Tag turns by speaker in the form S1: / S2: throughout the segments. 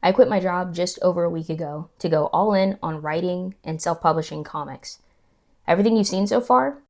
S1: I quit my job just over a week ago to go all in on writing and self-publishing comics. Everything you've seen so far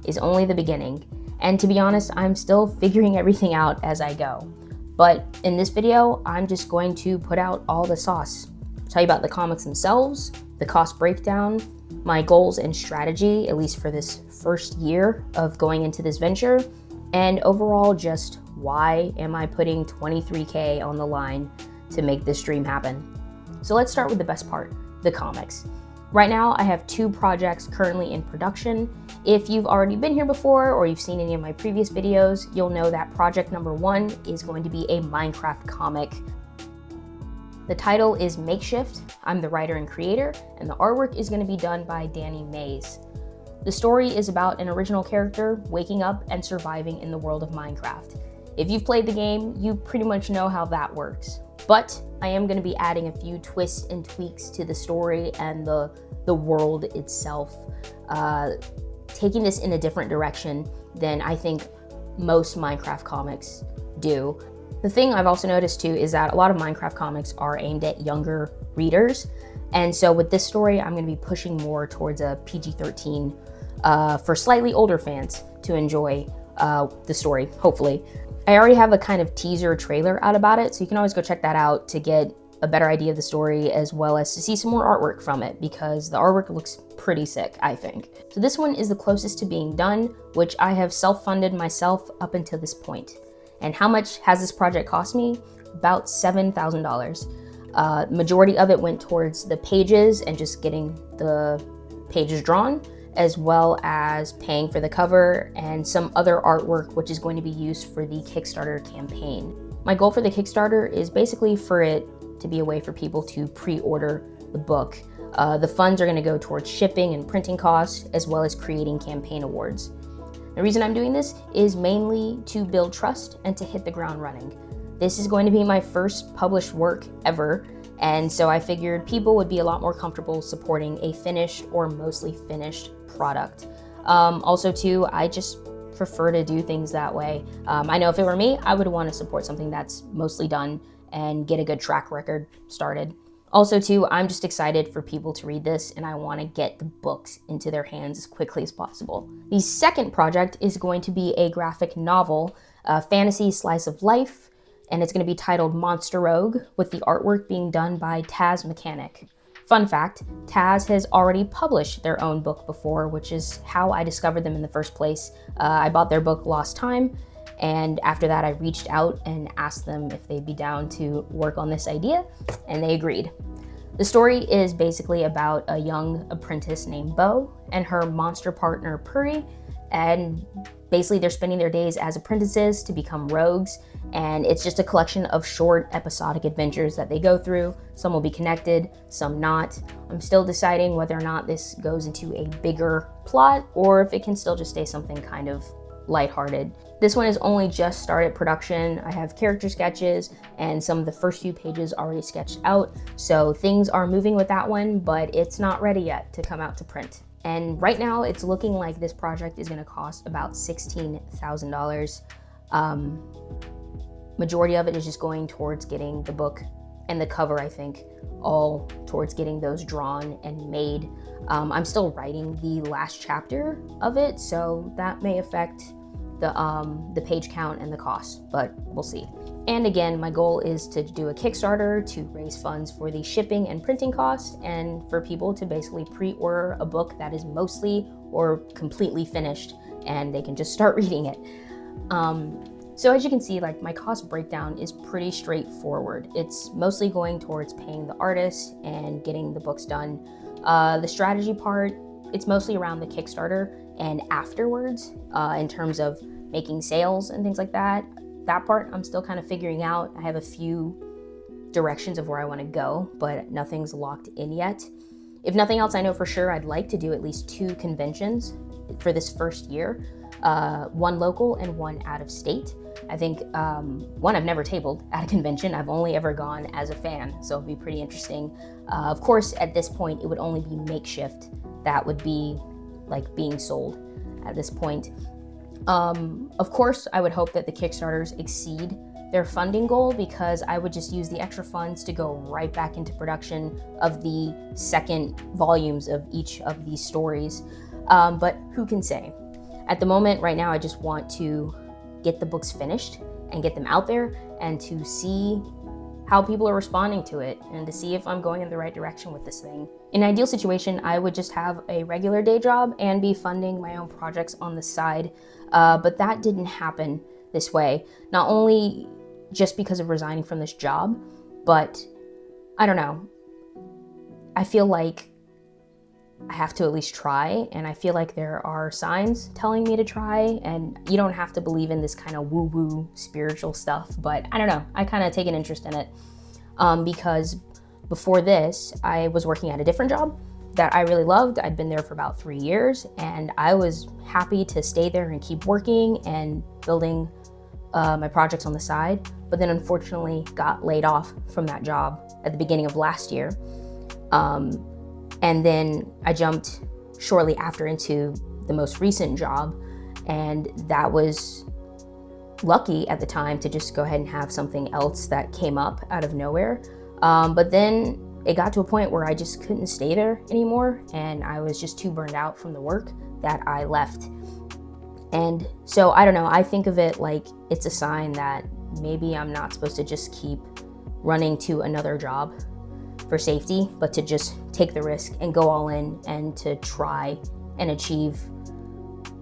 S1: is only the beginning. And to be honest, I'm still figuring everything out as I go. But in this video, I'm just going to put out all the sauce. Tell you about the comics themselves, the cost breakdown, my goals and strategy, at least for this first year of going into this venture, and overall just why am I putting $23K on the line to make this dream happen. So let's start with the best part, the comics. Right now, I have 2 projects currently in production. If you've already been here before or you've seen any of my previous videos, you'll know that project number 1 is going to be a Minecraft comic. The title is Makeshift. I'm the writer and creator, and the artwork is going to be done by Danny Mays. The story is about an original character waking up and surviving in the world of Minecraft. If you've played the game, you pretty much know how that works. But I am going to be adding a few twists and tweaks to the story and the world itself, taking this in a different direction than I think most Minecraft comics do. The thing I've also noticed too is that a lot of Minecraft comics are aimed at younger readers. And so with this story, I'm going to be pushing more towards a PG-13 for slightly older fans to enjoy the story, hopefully. I already have a kind of teaser trailer out about it, so you can always go check that out to get a better idea of the story, as well as to see some more artwork from it, because the artwork looks pretty sick, I think. So this one is the closest to being done, which I have self-funded myself up until this point. And how much has this project cost me? About $7,000. Majority of it went towards the pages and just getting the pages drawn, as well as paying for the cover and some other artwork, which is going to be used for the Kickstarter campaign. My goal for the Kickstarter is basically for it to be a way for people to pre-order the book. The funds are going to go towards shipping and printing costs, as well as creating campaign awards. The reason I'm doing this is mainly to build trust and to hit the ground running. This is going to be my first published work ever, and so I figured people would be a lot more comfortable supporting a finished or mostly finished product. Also too, I just prefer to do things that way. I know if it were me, I would want to support something that's mostly done and get a good track record started. Also too, I'm just excited for people to read this, and I want to get the books into their hands as quickly as possible. The second project is going to be a graphic novel, a fantasy slice of life, and it's going to be titled Monster Rogue, with the artwork being done by Taz Mechanic. Fun fact, Taz has already published their own book before, which is how I discovered them in the first place. I bought their book Lost Time, and after that I reached out and asked them if they'd be down to work on this idea, and they agreed. The story is basically about a young apprentice named Bo and her monster partner Puri, and basically they're spending their days as apprentices to become rogues, and it's just a collection of short episodic adventures that they go through. Some will be connected, some not. I'm still deciding whether or not this goes into a bigger plot or if it can still just stay something kind of lighthearted. This one has only just started production. I have character sketches and some of the first few pages already sketched out, so things are moving with that one, but it's not ready yet to come out to print. And right now it's looking like this project is going to cost about $16,000. Majority of it is just going towards getting the book and the cover, I think, all towards getting those drawn and made. I'm still writing the last chapter of it, so that may affect the page count and the cost, but we'll see. And again, my goal is to do a Kickstarter to raise funds for the shipping and printing costs, and for people to basically pre-order a book that is mostly or completely finished, and they can just start reading it. So as you can see, like, my cost breakdown is pretty straightforward. It's mostly going towards paying the artist and getting the books done. The strategy part, it's mostly around the Kickstarter and afterwards, in terms of making sales and things like that. That part I'm still kind of figuring out. I have a few directions of where I want to go, but nothing's locked in yet. If nothing else, I know for sure I'd like to do at least 2 conventions for this first year, one local and one out of state. I think, one, I've never tabled at a convention. I've only ever gone as a fan, so it'll be pretty interesting. Of course, at this point, it would only be makeshift that would be like being sold at this point. Of course, I would hope that the Kickstarters exceed their funding goal, because I would just use the extra funds to go right back into production of the second volumes of each of these stories. But who can say? At the moment, right now, I just want to get the books finished and get them out there, and to see how people are responding to it, and to see if I'm going in the right direction with this thing. In an ideal situation, I would just have a regular day job and be funding my own projects on the side, but that didn't happen this way. Not only just because of resigning from this job, but I don't know. I feel like I have to at least try, and I feel like there are signs telling me to try, and you don't have to believe in this kind of woo-woo spiritual stuff, but I don't know, I kind of take an interest in it, because before this, I was working at a different job that I really loved. I'd been there for about 3 years, and I was happy to stay there and keep working and building my projects on the side, but then unfortunately got laid off from that job at the beginning of last year. And then I jumped shortly after into the most recent job, and that was lucky at the time to just go ahead and have something else that came up out of nowhere. But then it got to a point where I just couldn't stay there anymore, and I was just too burned out from the work that I left. And so I don't know, I think of it like it's a sign that maybe I'm not supposed to just keep running to another job for safety, but to just take the risk and go all in, and to try and achieve,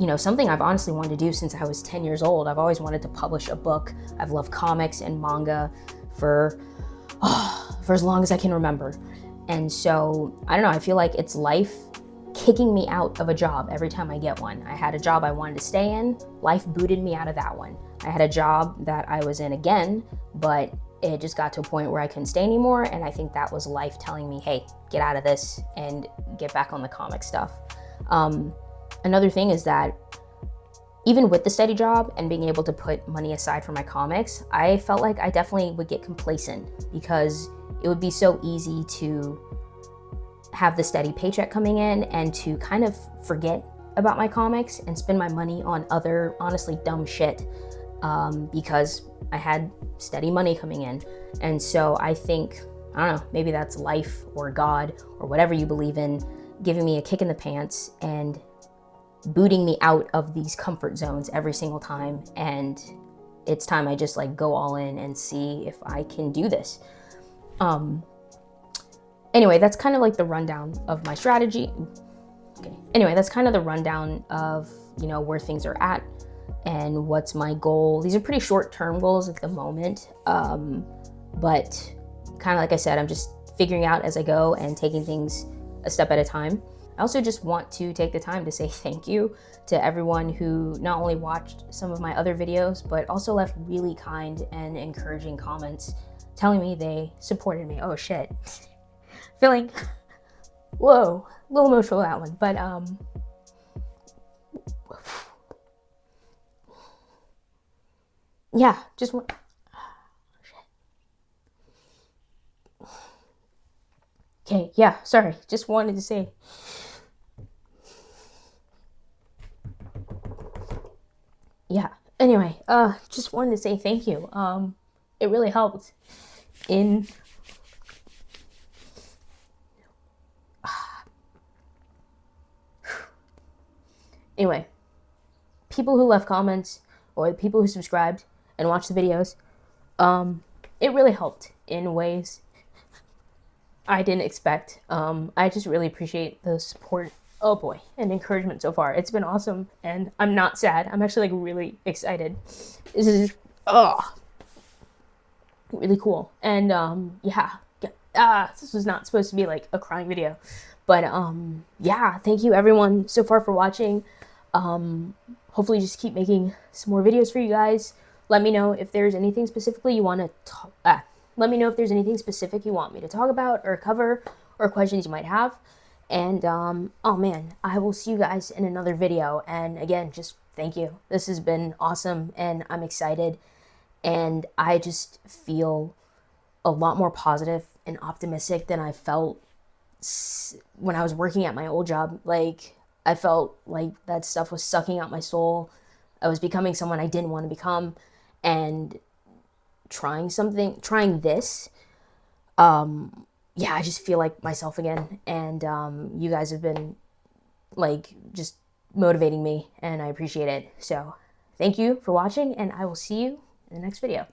S1: you know, something I've honestly wanted to do since I was 10 years old. I've always wanted to publish a book. I've loved comics and manga for as long as I can remember. And so, I don't know, I feel like it's life kicking me out of a job every time I get one. I had a job I wanted to stay in, life booted me out of that one. I had a job that I was in again, but it just got to a point where I couldn't stay anymore, and I think that was life telling me, hey, get out of this and get back on the comic stuff. Another thing is that even with the steady job and being able to put money aside for my comics, I felt like I definitely would get complacent, because it would be so easy to have the steady paycheck coming in and to kind of forget about my comics and spend my money on other honestly dumb shit, because I had steady money coming in. And so I think, I don't know, maybe that's life or God or whatever you believe in, giving me a kick in the pants and booting me out of these comfort zones every single time. And it's time I just like go all in and see if I can do this. Anyway, that's kind of like the rundown of my strategy. Okay. Anyway, that's kind of the rundown of, you know, where things are at and what's my goal. These are pretty short-term goals at the moment, but kind of like I said, I'm just figuring out as I go and taking things a step at a time. I also just want to take the time to say thank you to everyone who not only watched some of my other videos, but also left really kind and encouraging comments telling me they supported me. Oh shit. Feeling, whoa, a little emotional that one, but yeah, just want, okay, yeah, sorry, just wanted to say, yeah, anyway, just wanted to say thank you. It really helped in anyway, people who left comments or the people who subscribed and watched the videos, it really helped in ways I didn't expect. I just really appreciate the support, oh boy, and encouragement so far. It's been awesome, and I'm not sad. I'm actually like really excited. This is really cool. And yeah, this was not supposed to be like a crying video, but yeah, thank you everyone so far for watching. Hopefully just keep making some more videos for you guys. Let me know if there's anything specifically you want to talk. Let me know if there's anything specific you want me to talk about or cover, or questions you might have. And oh man, I will see you guys in another video. And again, just thank you. This has been awesome, and I'm excited And I just feel a lot more positive and optimistic than I felt when I was working at my old job. Like, I felt like that stuff was sucking out my soul. I was becoming someone I didn't want to become. And trying this, yeah, I just feel like myself again. And you guys have been like just motivating me, and I appreciate it. So thank you for watching, and I will see you in the next video.